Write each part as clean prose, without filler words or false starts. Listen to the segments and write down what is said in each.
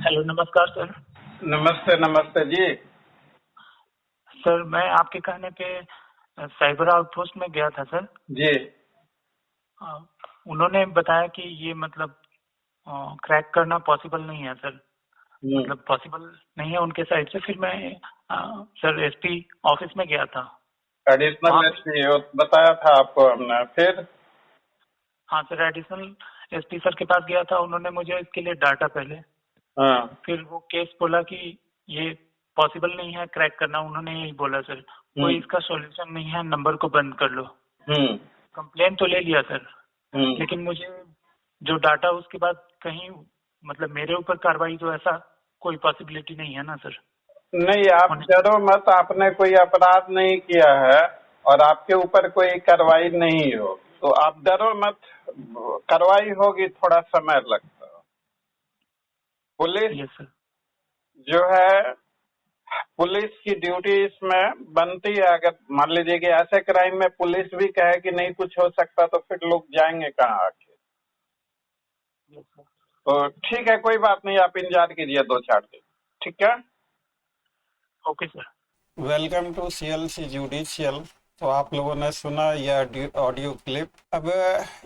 Hello, नमस्कार sir. नमस्ते नमस्ते जी। सर, मैं आपके कहने पे साइबर आउटपोस्ट में गया था सर। जी। अ, उन्होंने बताया कि ये मतलब क्रैक करना पॉसिबल नहीं है सर। मतलब पॉसिबल नहीं है उनके साइड से। फिर मैं सर एसपी ऑफिस में गया था। वहाँ एडिशनल पे एसपी बताया था आपको हमने। फिर हाँ सर, एडिशनल एसपी सर के पास गया था। उन्होंने मुझे इसके लिए डांटा पहले। हाँ। फिर वो केस बोला कि ये पॉसिबल नहीं है क्रैक करना। उन्होंने यही बोला सर, कोई इसका सॉल्यूशन नहीं है, नंबर को बंद कर लो। कंप्लेन तो ले लिया सर, लेकिन मुझे जो डाटा उसके बाद कहीं मतलब मेरे ऊपर कार्रवाई तो ऐसा कोई पॉसिबिलिटी नहीं है ना सर। नहीं, आप डरो मत। आपने कोई अपराध नहीं किया है और आपके ऊपर कोई कार्रवाई नहीं हो, तो आप डरो मत। कार्रवाई होगी, थोड़ा समय लगता है। Police yes sir. जो है, पुलिस की ड्यूटी इसमें बनती है। अगर मान लीजिए कि ऐसे क्राइम में पुलिस भी कहे कि नहीं कुछ हो सकता, तो फिर लोग जाएंगे कहाँ आके। Yes sir. तो ठीक है, कोई बात नहीं, आप इंतजार कीजिए 2-4 दिन। ठीक है। Okay sir. Welcome to CLC judicial. तो आप लोगों ने सुना यह ऑडियो क्लिप। अब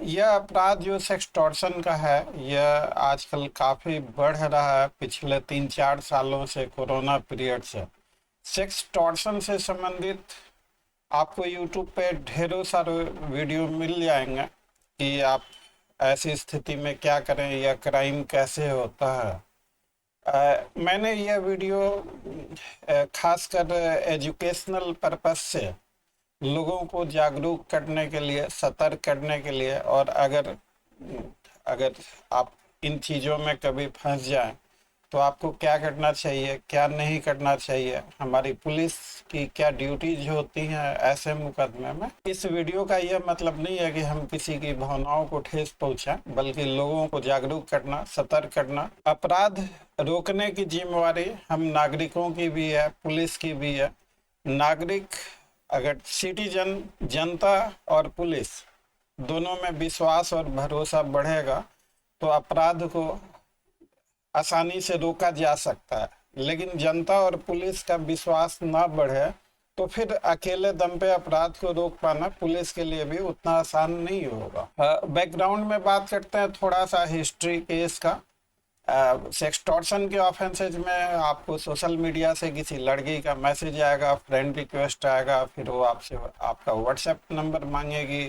यह अपराध जो सेक्सटॉर्शन का है, यह आजकल काफ़ी बढ़ रहा है पिछले 3-4 सालों से, कोरोना पीरियड से। सेक्सटॉर्शन से संबंधित आपको यूट्यूब पे ढेरों सारे वीडियो मिल जाएंगे कि आप ऐसी स्थिति में क्या करें या क्राइम कैसे होता है। मैंने यह वीडियो खासकर एजुकेशनल पर्पस से लोगों को जागरूक करने के लिए, सतर्क करने के लिए, और अगर आप इन चीज़ों में कभी फंस जाएं तो आपको क्या करना चाहिए, क्या नहीं करना चाहिए, हमारी पुलिस की क्या ड्यूटीज होती हैं ऐसे मुकदमे में। इस वीडियो का यह मतलब नहीं है कि हम किसी की भावनाओं को ठेस पहुंचाएं, बल्कि लोगों को जागरूक करना, सतर्क करना। अपराध रोकने की जिम्मेवारी हम नागरिकों की भी है, पुलिस की भी है। नागरिक, अगर सिटीजन, जनता और पुलिस दोनों में विश्वास और भरोसा बढ़ेगा तो अपराध को आसानी से रोका जा सकता है। लेकिन जनता और पुलिस का विश्वास ना बढ़े तो फिर अकेले दम पे अपराध को रोक पाना पुलिस के लिए भी उतना आसान नहीं होगा। बैकग्राउंड में बात करते हैं, थोड़ा सा हिस्ट्री केस का। सेक्सटॉर्शन के ऑफेंसेज में आपको सोशल मीडिया से किसी लड़की का मैसेज आएगा, फ्रेंड रिक्वेस्ट आएगा, फिर वो आपसे आपका व्हाट्सएप नंबर मांगेगी,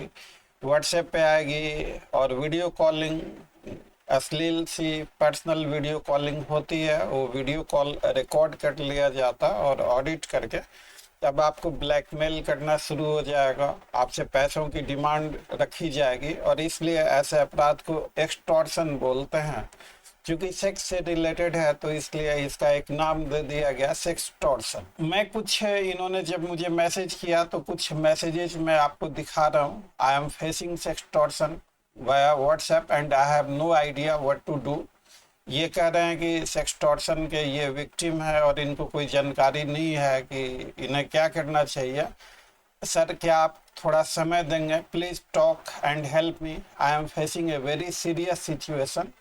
व्हाट्सएप पे आएगी, और वीडियो कॉलिंग, अश्लील सी पर्सनल वीडियो कॉलिंग होती है। वो वीडियो कॉल रिकॉर्ड कर लिया जाता और ऑडिट करके तब आपको ब्लैकमेल करना शुरू हो जाएगा, आपसे पैसों की डिमांड रखी जाएगी, और इसलिए ऐसे अपराध को एक्सटॉर्शन बोलते हैं। क्योंकि सेक्स से रिलेटेड है तो इसलिए इसका एक नाम दे दिया गया सेक्सटॉर्शन। मैं कुछ, इन्होंने जब मुझे मैसेज किया तो कुछ मैसेजेस मैं आपको दिखा रहा हूँ। I am facing sextortion via WhatsApp and I have no idea what to do. ये कह रहे हैं कि सेक्सटॉर्शन के ये विक्टिम है और इनको कोई जानकारी नहीं है कि इन्हें क्या करना चाहिए। सर, क्या आप थोड़ा समय देंगे? Please talk and help me, I am facing a very serious situation.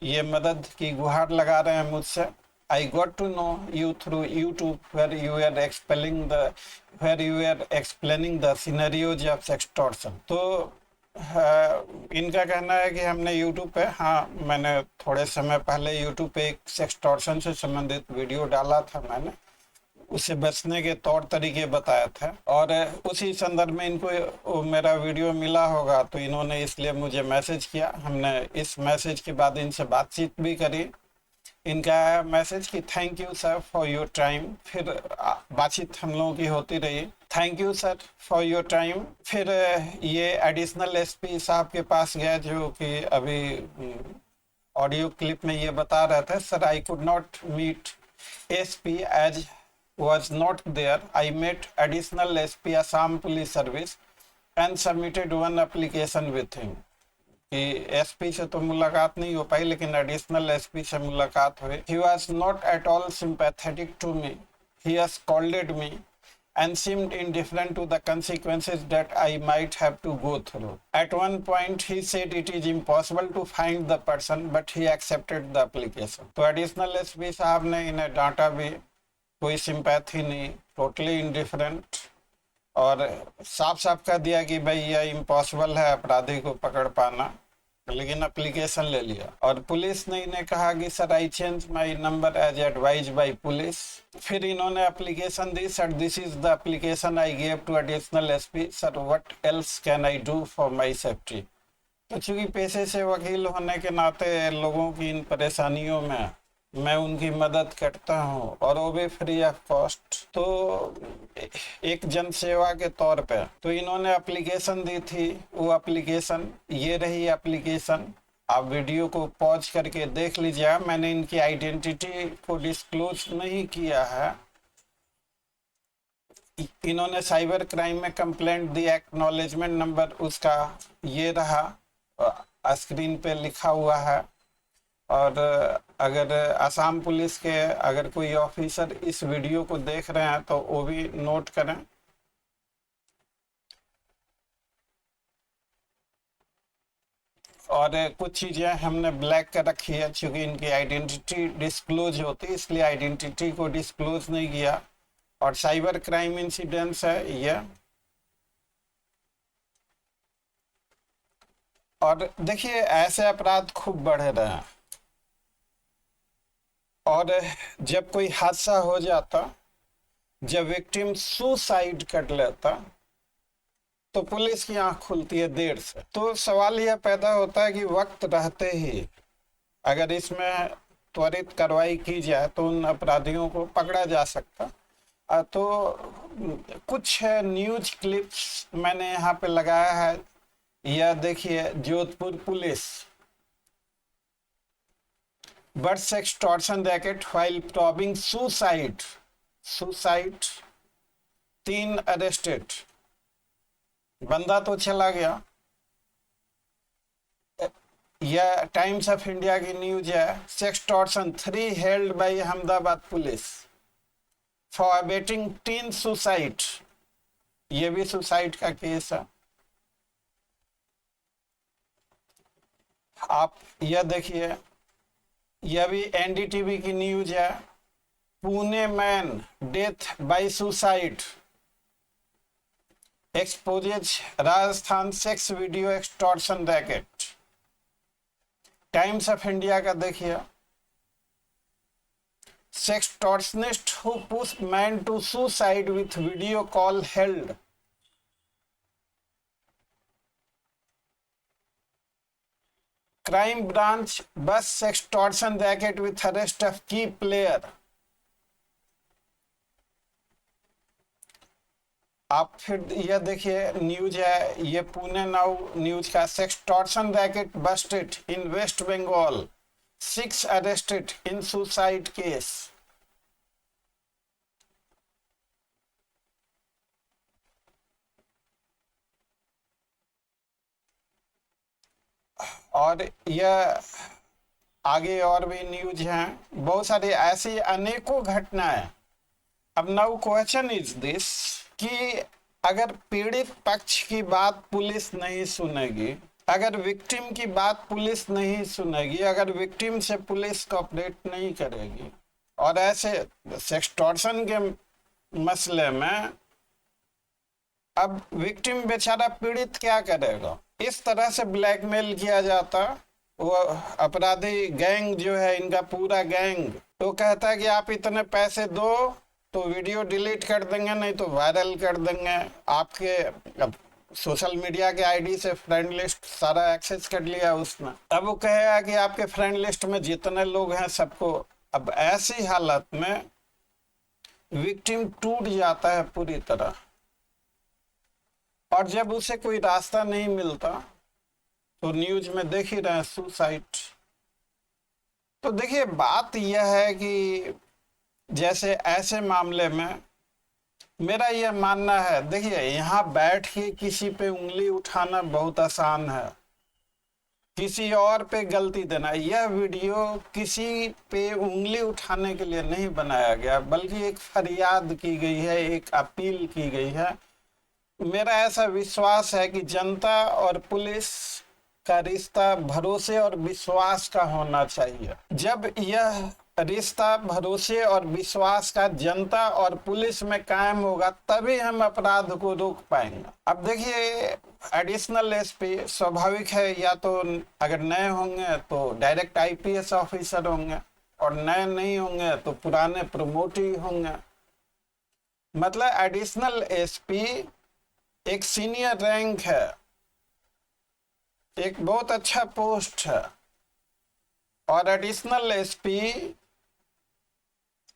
ये मदद की गुहार लगा रहे हैं मुझसे। I got to know you through YouTube where you were explaining the scenarios of sextortion. तो इनका कहना है कि हमने YouTube पे, हाँ, मैंने थोड़े समय पहले YouTube पे एक सेक्सटॉर्शन से संबंधित वीडियो डाला था। मैंने उससे बचने के तौर तरीके बताया था, और उसी संदर्भ में इनको मेरा वीडियो मिला होगा तो इन्होंने इसलिए मुझे मैसेज किया। हमने इस मैसेज के बाद इनसे बातचीत भी करी। इनका मैसेज कि thank you sir for your time. फिर बातचीत हम लोगों की होती रही। Thank you sir for your time. फिर ये एडिशनल एसपी साहब के पास गया, जो कि अभी ऑडियो क्लिप में ये बता रहे थे। Sir, I could not meet SP as was not there. I met additional SP Assam Police Service and submitted one application with him. कि एसपी से तो मुलाकात नहीं हो पाई, लेकिन एडिशनल एसपी से मुलाकात हुई। He was not at all sympathetic to me. He has scolded me and seemed indifferent to the consequences that I might have to go through. At one point, he said it is impossible to find the person, but he accepted the application. तो additional SP साहब ने इन्हें डांटा भी, कोई sympathy नहीं, totally indifferent, और साफ साफ कह दिया कि भाई यह इम्पॉसिबल है अपराधी को पकड़ पाना, लेकिन एप्लीकेशन ले लिया। और पुलिस ने इन्हें कहा कि sir I change my number as advise by police. फिर इन्होंने एप्लीकेशन दी, sir this is the application I give to additional SP, sir what else can I do for my safety. तो चूंकि पेशे से वकील होने के नाते लोगों की इन परेशानियों में मैं उनकी मदद करता हूं, और वो भी फ्री ऑफ कॉस्ट, तो एक जन सेवा के तौर पे। तो इन्होंने एप्लीकेशन दी थी, वो एप्लीकेशन, ये रही एप्लीकेशन। आप वीडियो को पॉज करके देख लीजिए। मैंने इनकी आइडेंटिटी को डिस्क्लोज नहीं किया है। इन्होंने साइबर क्राइम में कंप्लेंट दी, एक्नॉलेजमेंट नंबर उसका ये रहा, स्क्रीन पे लिखा हुआ है। और अगर असम पुलिस के अगर कोई ऑफिसर इस वीडियो को देख रहे हैं तो वो भी नोट करें। और कुछ चीज़ें हमने ब्लैक कर रखी है, क्योंकि इनकी आइडेंटिटी डिस्क्लोज होती, इसलिए आइडेंटिटी को डिस्क्लोज नहीं किया। और साइबर क्राइम इंसिडेंट्स है ये। और देखिए ऐसे अपराध खूब बढ़ रहे हैं, और जब कोई हादसा हो जाता, जब विक्टिम सुसाइड कर लेता, तो पुलिस की आंख खुलती है देर से। तो सवाल यह पैदा होता है कि वक्त रहते ही अगर इसमें त्वरित कार्रवाई की जाए तो उन अपराधियों को पकड़ा जा सकता। तो कुछ न्यूज क्लिप्स मैंने यहाँ पे लगाया है। यह देखिए, Jodhpur police birds extortion racket while probing suicide, 3 arrested. बंदा तो चला गया। यह टाइम्स ऑफ इंडिया की न्यूज है। Sextortion 3 held by Ahmedabad police for abetting tin suicide. ये भी सुसाइड का केस है। आप यह देखिए, यह भी एनडीटीवी की न्यूज है। Pune man death by suicide exposes Rajasthan sex video extortion racket. Times of India का देखिए, sextortionist who push man to suicide with video call held. Crime branch busts extortion racket with arrest of key player. आप फिर यह देखिए, news है ये Pune now news का। Sextortion racket busted in West Bengal, 6 arrested in suicide case. और यह आगे और भी न्यूज हैं, बहुत सारी ऐसी अनेकों घटनाएं। अब नाउ क्वेश्चन इज दिस कि अगर पीड़ित पक्ष की बात पुलिस नहीं सुनेगी, अगर विक्टिम की बात पुलिस नहीं सुनेगी, अगर विक्टिम से पुलिस कोऑपरेट नहीं करेगी, और ऐसे सेक्सटॉर्शन के मसले में अब विक्टिम बेचारा पीड़ित क्या करेगा? इस तरह से ब्लैकमेल किया जाता। वो अपराधी गैंग जो है, इनका पूरा गैंग, तो कहता है कि आप इतने पैसे दो तो वीडियो डिलीट कर देंगे, नहीं तो वायरल कर देंगे। आपके अब सोशल मीडिया के आईडी से फ्रेंड लिस्ट सारा एक्सेस कर लिया उसने। अब वो कहेगा कि आपके फ्रेंड लिस्ट में जितने लोग हैं सबको। अब ऐसी हालत में विक्टिम टूट जाता है पूरी तरह, और जब उसे कोई रास्ता नहीं मिलता तो न्यूज में देख ही रहे हैं सुसाइड। तो देखिए बात यह है कि जैसे ऐसे मामले में मेरा यह मानना है, देखिए यहाँ बैठ के किसी पे उंगली उठाना बहुत आसान है, किसी और पे गलती देना। यह वीडियो किसी पे उंगली उठाने के लिए नहीं बनाया गया, बल्कि एक फरियाद की गई है, एक अपील की गई है। मेरा ऐसा विश्वास है कि जनता और पुलिस का रिश्ता भरोसे और विश्वास का होना चाहिए। जब यह रिश्ता भरोसे और विश्वास का जनता और पुलिस में कायम होगा, तभी हम अपराध को रोक पाएंगे। अब देखिए, एडिशनल एसपी स्वाभाविक है, या तो अगर नए होंगे तो डायरेक्ट आईपीएस ऑफिसर होंगे, और नए नहीं होंगे तो पुराने प्रमोट ही होंगे। मतलब एडिशनल एसपी एक सीनियर रैंक है, एक बहुत अच्छा पोस्ट है। और एडिशनल एसपी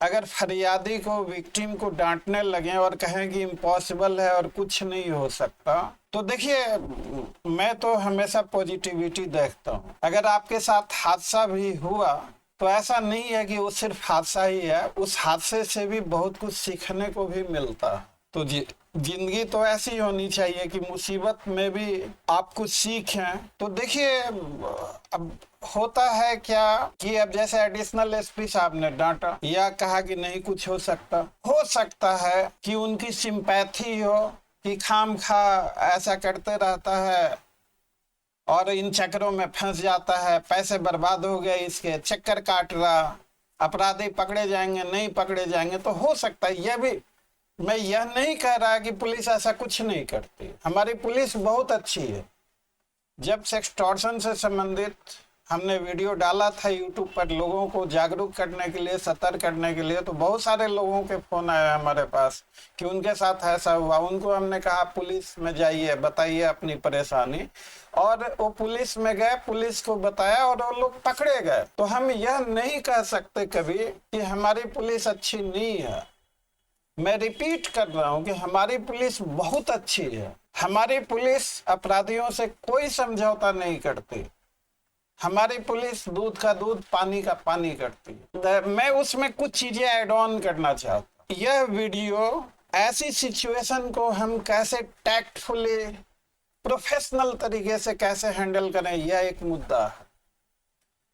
अगर फरियादी को, विक्टिम को डांटने लगे और कहें कि इम्पॉसिबल है और कुछ नहीं हो सकता, तो देखिए, मैं तो हमेशा पॉजिटिविटी देखता हूँ। अगर आपके साथ हादसा भी हुआ तो ऐसा नहीं है कि वो सिर्फ हादसा ही है, उस हादसे से भी बहुत कुछ सीखने को भी मिलता है। तो जिंदगी तो ऐसी होनी चाहिए कि मुसीबत में भी आप कुछ सीखें। तो देखिए, अब होता है क्या कि अब जैसे एडिशनल एसपी साहब ने डांटा या कहा कि नहीं कुछ हो सकता है कि उनकी सिंपैथी हो कि खामखा ऐसा करते रहता है और इन चक्करों में फंस जाता है, पैसे बर्बाद हो गए, इसके चक्कर काट रहा, अपराधी पकड़े जाएंगे नहीं पकड़े जाएंगे। तो हो सकता है यह भी, मैं यह नहीं कह रहा कि पुलिस ऐसा कुछ नहीं करती, हमारी पुलिस बहुत अच्छी है। जब सेक्सटॉर्शन से संबंधित हमने वीडियो डाला था यूट्यूब पर लोगों को जागरूक करने के लिए, सतर्क करने के लिए, तो बहुत सारे लोगों के फोन आए हमारे पास कि उनके साथ ऐसा हुआ। उनको हमने कहा पुलिस में जाइए, बताइए अपनी परेशानी, और वो पुलिस में गए, पुलिस को बताया और वो लोग पकड़े गए। तो हम यह नहीं कह सकते कभी कि हमारी पुलिस अच्छी नहीं है। मैं रिपीट कर रहा हूं कि हमारी पुलिस बहुत अच्छी है। हमारी पुलिस अपराधियों से कोई समझौता नहीं करती। हमारी पुलिस दूध का दूध, पानी का पानी करती है। मैं उसमें कुछ चीजें ऐड ऑन करना चाहता हूं। यह वीडियो ऐसी सिचुएशन को हम कैसे टैक्टफुली, प्रोफेशनल तरीके से कैसे हैंडल करें, यह एक मुद्दा है।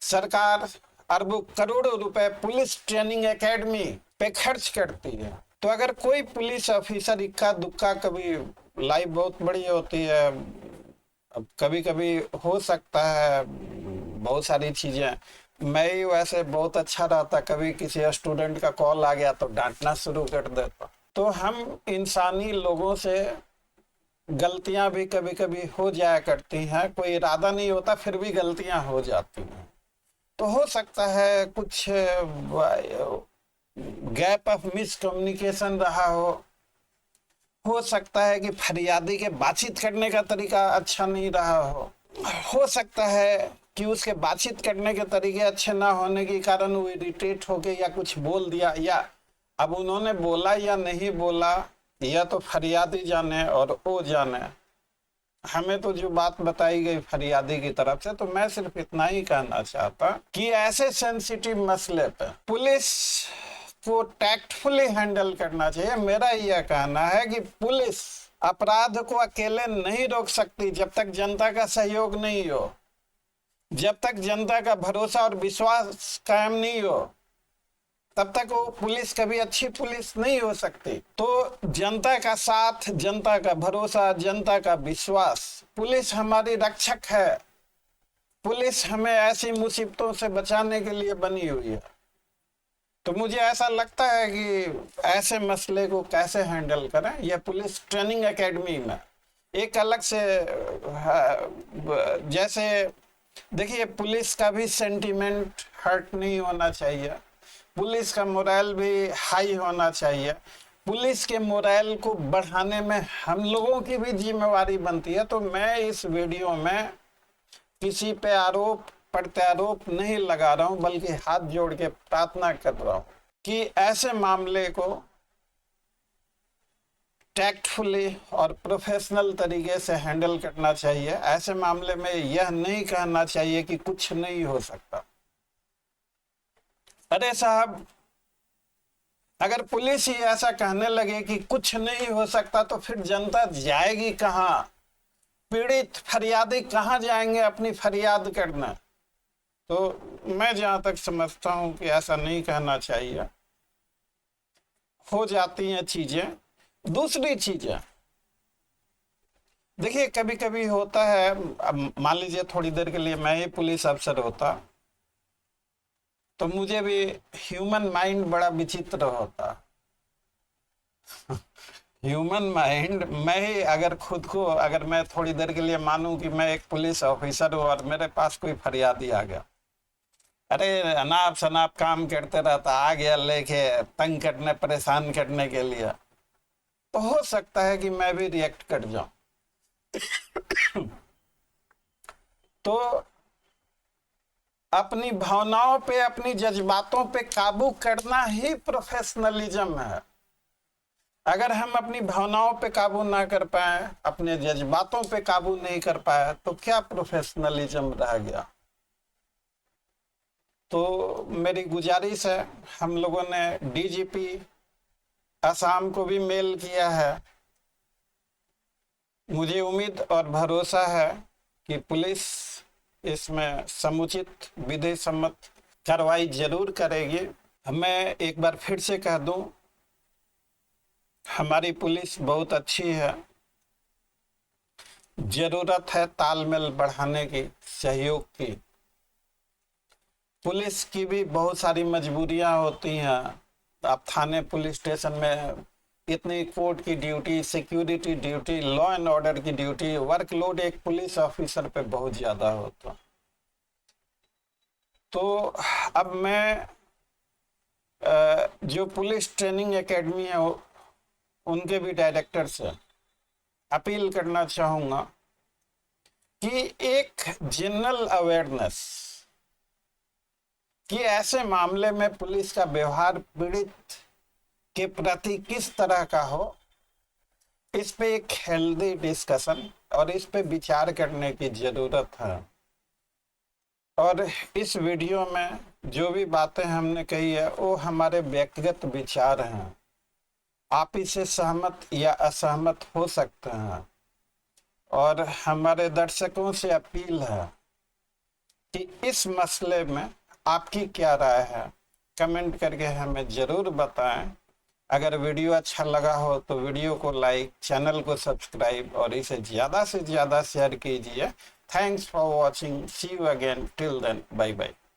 सरकार अरबों करोड़ों रुपए पुलिस ट्रेनिंग एकेडमी पे खर्च करती है। तो अगर कोई पुलिस ऑफिसर इक्का दुक्का, कभी लाइफ बहुत बड़ी होती है, अब कभी कभी हो सकता है बहुत सारी चीजें, मैं ही वैसे बहुत अच्छा रहता, कभी किसी स्टूडेंट का कॉल आ गया तो डांटना शुरू कर देता। तो हम इंसानी लोगों से गलतियां भी कभी कभी हो जाया करती हैं, कोई इरादा नहीं होता फिर भी गलतियां हो जाती हैं। तो हो सकता है कुछ गैप ऑफ मिसकम्युनिकेशन रहा हो सकता है कि फरियादी के बातचीत करने का तरीका अच्छा नहीं रहा हो सकता है कि उसके बातचीत करने के तरीके अच्छे ना होने के कारण वो इरिटेट होके या कुछ बोल दिया, या अब उन्होंने बोला या नहीं बोला या तो फरियादी जाने और वो जाने। हमें तो जो बात बताई गई फरियादी की तरफ से, तो मैं सिर्फ इतना ही कहना चाहता कि ऐसे सेंसिटिव मसले पे पुलिस को टैक्टफुली हैंडल करना चाहिए। मेरा यह कहना है कि पुलिस अपराध को अकेले नहीं रोक सकती जब तक जनता का सहयोग नहीं हो, जब तक जनता का भरोसा और विश्वास कायम नहीं हो, तब तक वो पुलिस कभी अच्छी पुलिस नहीं हो सकती। तो जनता का साथ, जनता का भरोसा, जनता का विश्वास, पुलिस हमारी रक्षक है। पुलिस हमें ऐसी मुसीबतों से बचाने के लिए बनी हुई है। तो मुझे ऐसा लगता है कि ऐसे मसले को कैसे हैंडल करें, यह पुलिस ट्रेनिंग एकेडमी में एक अलग से, जैसे देखिए, पुलिस का भी सेंटीमेंट हर्ट नहीं होना चाहिए, पुलिस का मोरल भी हाई होना चाहिए। पुलिस के मोरल को बढ़ाने में हम लोगों की भी जिम्मेवारी बनती है। तो मैं इस वीडियो में किसी पे आरोप प्रत्यारोप नहीं लगा रहा हूं, बल्कि हाथ जोड़ के प्रार्थना कर रहा हूं कि ऐसे मामले को टैक्टफुली और प्रोफेशनल तरीके से हैंडल करना चाहिए। ऐसे मामले में यह नहीं कहना चाहिए कि कुछ नहीं हो सकता। अरे साहब, अगर पुलिस ही ऐसा कहने लगे कि कुछ नहीं हो सकता, तो फिर जनता जाएगी कहां? पीड़ित फरियादी कहाँ जाएंगे अपनी फरियाद करना? तो मैं जहां तक समझता हूं कि ऐसा नहीं कहना चाहिए। हो जाती हैं चीजें। दूसरी चीजें देखिए, कभी कभी होता है, मान लीजिए थोड़ी देर के लिए मैं ही पुलिस अफसर होता तो मुझे भी ह्यूमन माइंड बड़ा विचित्र होता। ह्यूमन माइंड, मैं ही अगर खुद को, अगर मैं थोड़ी देर के लिए मानूं कि मैं एक पुलिस ऑफिसर हूं और मेरे पास कोई फरियादी आ गया, अरे अनाप शनाप काम करते रहता, आ गया लेके तंग करने, परेशान करने के लिए, तो हो सकता है कि मैं भी रिएक्ट कर जाऊं। तो अपनी भावनाओं पे, अपनी जज्बातों पे काबू करना ही प्रोफेशनलिज्म है। अगर हम अपनी भावनाओं पे काबू ना कर पाए, अपने जज्बातों पे काबू नहीं कर पाए, तो क्या प्रोफेशनलिज्म रह गया? तो मेरी गुजारिश है, हम लोगों ने डीजीपी असम को भी मेल किया है। मुझे उम्मीद और भरोसा है कि पुलिस इसमें समुचित विधि सम्मत कार्रवाई जरूर करेगी। मैं एक बार फिर से कह दूं, हमारी पुलिस बहुत अच्छी है। जरूरत है तालमेल बढ़ाने की, सहयोग की। पुलिस की भी बहुत सारी मजबूरियां होती हैं। आप थाने, पुलिस स्टेशन में इतनी कोर्ट की duty, security duty, law and order की ड्यूटी, वर्कलोड एक पुलिस ऑफिसर पे बहुत ज्यादा होता। तो अब मैं जो पुलिस ट्रेनिंग एकेडमी है उनके भी डायरेक्टर से अपील करना चाहूंगा कि एक जनरल अवेयरनेस कि ऐसे मामले में पुलिस का व्यवहार पीड़ित के प्रति किस तरह का हो, इस पे एक हेल्दी डिस्कशन और इस पे विचार करने की जरूरत है। और इस वीडियो में जो भी बातें हमने कही है वो हमारे व्यक्तिगत विचार हैं। आप इससे सहमत या असहमत हो सकते हैं, और हमारे दर्शकों से अपील है कि इस मसले में आपकी क्या राय है, कमेंट करके हमें जरूर बताएं। अगर वीडियो अच्छा लगा हो तो वीडियो को लाइक, चैनल को सब्सक्राइब और इसे ज़्यादा से ज़्यादा शेयर कीजिए। Thanks for watching. See you again. Till then, bye bye.